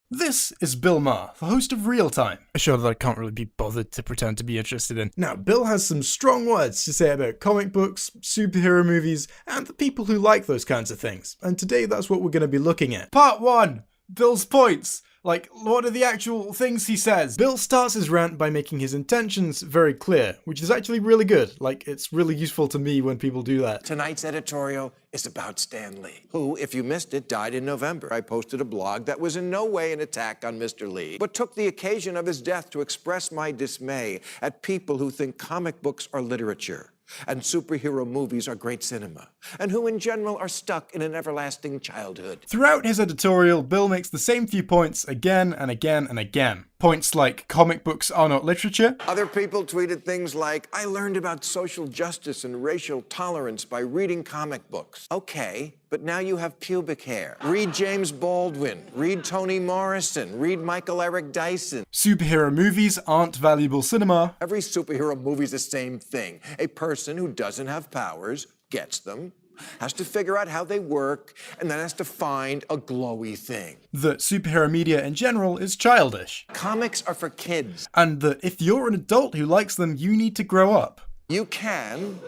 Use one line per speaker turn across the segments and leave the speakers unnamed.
This is Bill Maher, the host of Real Time, a show that I can't really be bothered to pretend to be interested in. Now, Bill has some strong words to say about comic books, superhero movies, and the people who like those kinds of things. And today that's what we're going to be looking at. Part 1. Bill's points. Like, what are the actual things he says? Bill starts his rant by making his intentions very clear, which is actually really good. Like, it's really useful to me when people do that.
Tonight's editorial is about Stan Lee, who, if you missed it, died in November. I posted a blog that was in no way an attack on Mr. Lee, but took the occasion of his death to express my dismay at people who think comic books are literature and superhero movies are great cinema, and who in general are stuck in an everlasting childhood.
Throughout his editorial, Bill makes the same few points again and again and again. Points like comic books are not literature.
Other people tweeted things like, I learned about social justice and racial tolerance by reading comic books. Okay, but now you have pubic hair. Read James Baldwin, read Toni Morrison, read Michael Eric Dyson.
Superhero movies aren't valuable cinema.
Every superhero movie's the same thing. A person who doesn't have powers gets them, has to figure out how they work, and then has to find a glowy thing.
That superhero media in general is childish.
Comics are for kids.
And that if you're an adult who likes them, you need to grow up.
You can,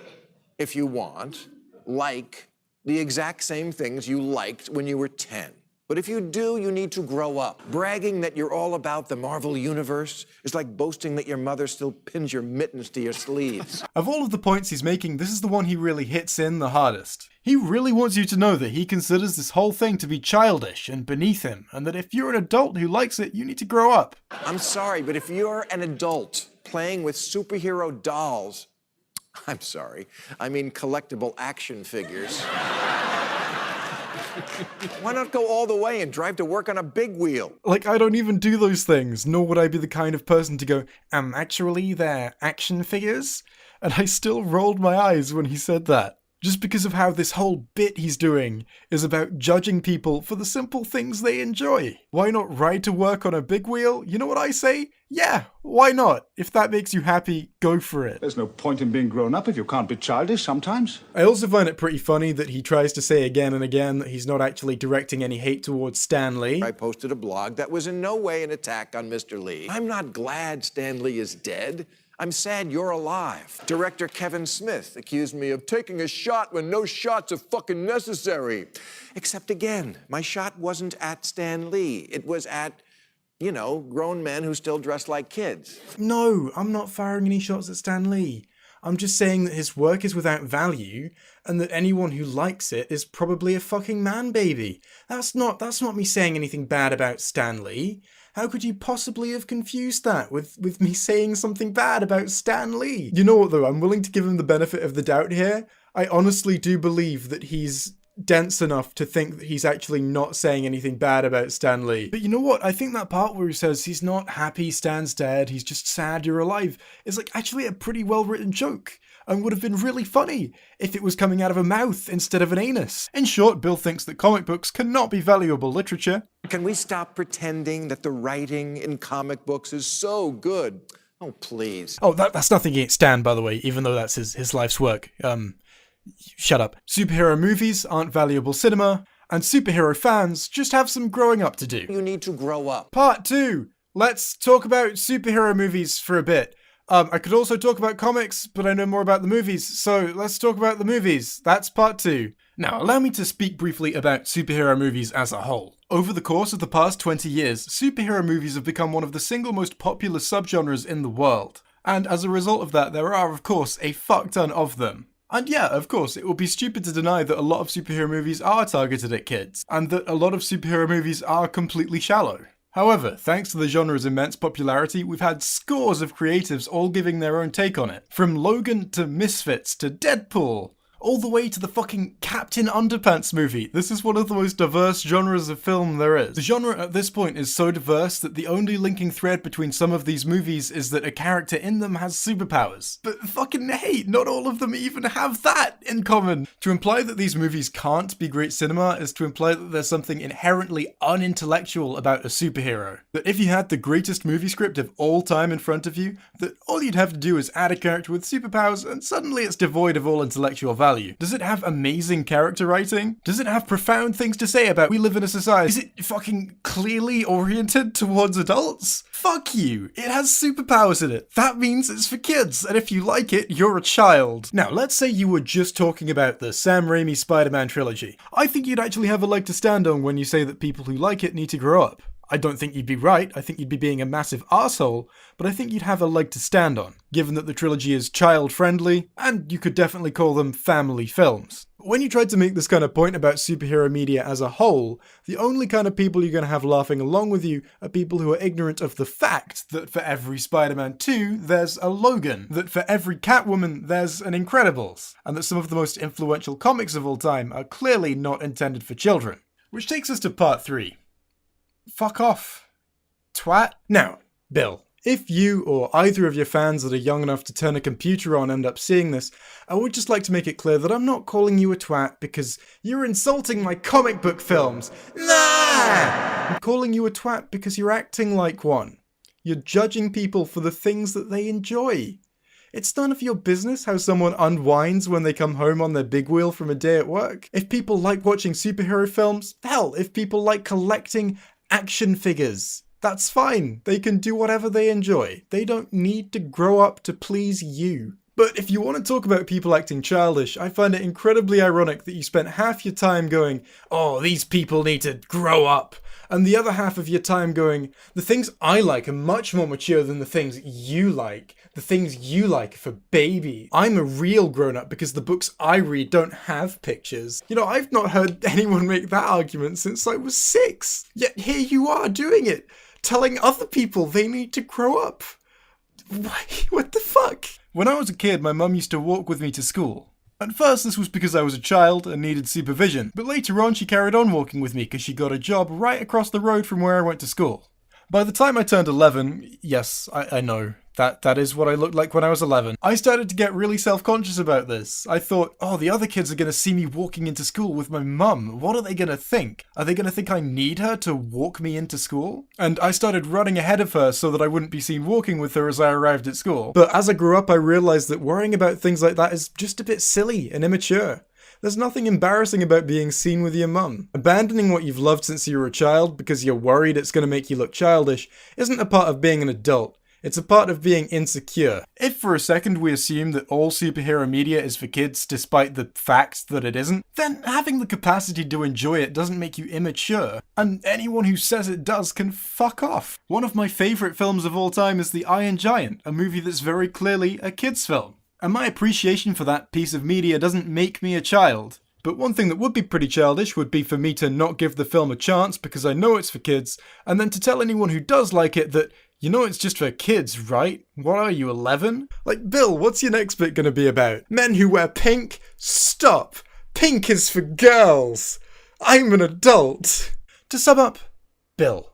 if you want, like the exact same things you liked when you were 10. But if you do, you need to grow up. Bragging that you're all about the Marvel Universe is like boasting that your mother still pins your mittens to your sleeves.
Of all of the points he's making, this is the one he really hits in the hardest. He really wants you to know that he considers this whole thing to be childish and beneath him, and that if you're an adult who likes it, you need to grow up.
I'm sorry, but if you're an adult playing with superhero dolls, I'm sorry, I mean collectible action figures. Why not go all the way and drive to work on a big wheel?
Like, I don't even do those things, nor would I be the kind of person to go, actually, they're action figures? And I still rolled my eyes when he said that. Just because of how this whole bit he's doing is about judging people for the simple things they enjoy. Why not ride to work on a big wheel? You know what I say? Yeah, why not? If that makes you happy, go for it.
There's no point in being grown up if you can't be childish sometimes.
I also find it pretty funny that he tries to say again and again that he's not actually directing any hate towards Stan Lee.
I posted a blog that was in no way an attack on Mr. Lee. I'm not glad Stan Lee is dead. I'm sad you're alive. Director Kevin Smith accused me of taking a shot when no shots are fucking necessary. Except again, my shot wasn't at Stan Lee. It was at, you know, grown men who still dress like kids.
No, I'm not firing any shots at Stan Lee. I'm just saying that his work is without value, and that anyone who likes it is probably a fucking man baby. That's not me saying anything bad about Stan Lee. How could you possibly have confused that with me saying something bad about Stan Lee? You know what though, I'm willing to give him the benefit of the doubt here. I honestly do believe that he's dense enough to think that he's actually not saying anything bad about Stan Lee. But you know what? I think that part where he says he's not happy Stan's dead, he's just sad you're alive, is like actually a pretty well written joke. And would have been really funny if it was coming out of a mouth instead of an anus. In short, Bill thinks that comic books cannot be valuable literature.
Can we stop pretending that the writing in comic books is so good? Oh, please.
Oh, that's nothing against Stan, by the way, even though that's his life's work. Shut up. Superhero movies aren't valuable cinema, and superhero fans just have some growing up to do.
You need to grow up.
Part 2. Let's talk about superhero movies for a bit. I could also talk about comics, but I know more about the movies, so let's talk about the movies. That's part 2. Now, allow me to speak briefly about superhero movies as a whole. Over the course of the past 20 years, superhero movies have become one of the single most popular subgenres in the world. And as a result of that, there are, of course, a fuck ton of them. And yeah, of course, it would be stupid to deny that a lot of superhero movies are targeted at kids, and that a lot of superhero movies are completely shallow. However, thanks to the genre's immense popularity, we've had scores of creatives all giving their own take on it. From Logan to Misfits to Deadpool, all the way to the fucking Captain Underpants movie. This is one of the most diverse genres of film there is. The genre at this point is so diverse that the only linking thread between some of these movies is that a character in them has superpowers. But fucking hey, not all of them even have that in common. To imply that these movies can't be great cinema is to imply that there's something inherently unintellectual about a superhero. That if you had the greatest movie script of all time in front of you, that all you'd have to do is add a character with superpowers and suddenly it's devoid of all intellectual value. value? Does it have amazing character writing? Does it have profound things to say about we live in a society? Is it fucking clearly oriented towards adults? Fuck you. It has superpowers in it. That means it's for kids, and if you like it, you're a child. Now, let's say you were just talking about the Sam Raimi Spider-Man trilogy. I think you'd actually have a leg to stand on when you say that people who like it need to grow up. I don't think you'd be right, I think you'd be being a massive arsehole, but I think you'd have a leg to stand on, given that the trilogy is child-friendly, and you could definitely call them family films. When you tried to make this kind of point about superhero media as a whole, the only kind of people you're going to have laughing along with you are people who are ignorant of the fact that for every Spider-Man 2, there's a Logan, that for every Catwoman, there's an Incredibles, and that some of the most influential comics of all time are clearly not intended for children. Which takes us to part 3. Fuck off. Twat. Now, Bill, if you or either of your fans that are young enough to turn a computer on end up seeing this, I would just like to make it clear that I'm not calling you a twat because you're insulting my comic book films. Nah! I'm calling you a twat because you're acting like one. You're judging people for the things that they enjoy. It's none of your business how someone unwinds when they come home on their big wheel from a day at work. If people like watching superhero films, hell, if people like collecting action figures, that's fine. They can do whatever they enjoy. They don't need to grow up to please you. But if you want to talk about people acting childish, I find it incredibly ironic that you spent half your time going, oh, these people need to grow up, and the other half of your time going, the things I like are much more mature than the things you like. The things you like for baby. I'm a real grown-up because the books I read don't have pictures. You know, I've not heard anyone make that argument since I was 6. Yet here you are doing it, telling other people they need to grow up. What the fuck? When I was a kid, my mum used to walk with me to school. At first, this was because I was a child and needed supervision, but later on she carried on walking with me because she got a job right across the road from where I went to school. By the time I turned 11, yes, I know, that is what I looked like when I was 11, I started to get really self-conscious about this. I thought, oh, the other kids are going to see me walking into school with my mum. What are they going to think? Are they going to think I need her to walk me into school? And I started running ahead of her so that I wouldn't be seen walking with her as I arrived at school. But as I grew up, I realized that worrying about things like that is just a bit silly and immature. There's nothing embarrassing about being seen with your mum. Abandoning what you've loved since you were a child because you're worried it's going to make you look childish isn't a part of being an adult. It's a part of being insecure. If for a second we assume that all superhero media is for kids despite the fact that it isn't, then having the capacity to enjoy it doesn't make you immature, and anyone who says it does can fuck off. One of my favourite films of all time is The Iron Giant, a movie that's very clearly a kids' film. And my appreciation for that piece of media doesn't make me a child. But one thing that would be pretty childish would be for me to not give the film a chance because I know it's for kids, and then to tell anyone who does like it that, you know it's just for kids, right? What are you, 11? Like, Bill, what's your next bit gonna be about? Men who wear pink? Stop! Pink is for girls! I'm an adult! To sum up, Bill,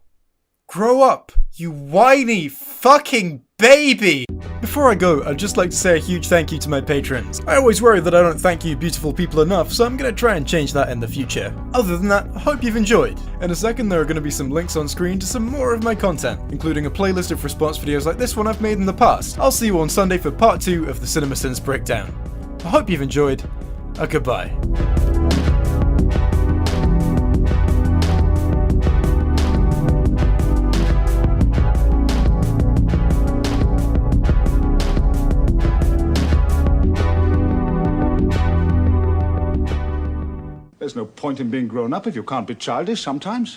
grow up, you whiny fucking baby! Before I go, I'd just like to say a huge thank you to my patrons. I always worry that I don't thank you beautiful people enough, so I'm gonna try and change that in the future. Other than that, I hope you've enjoyed. In a second there are gonna be some links on screen to some more of my content, including a playlist of response videos like this one I've made in the past. I'll see you on Sunday for part 2 of the CinemaSins breakdown. I hope you've enjoyed. Goodbye.
There's no point in being grown up if you can't be childish sometimes.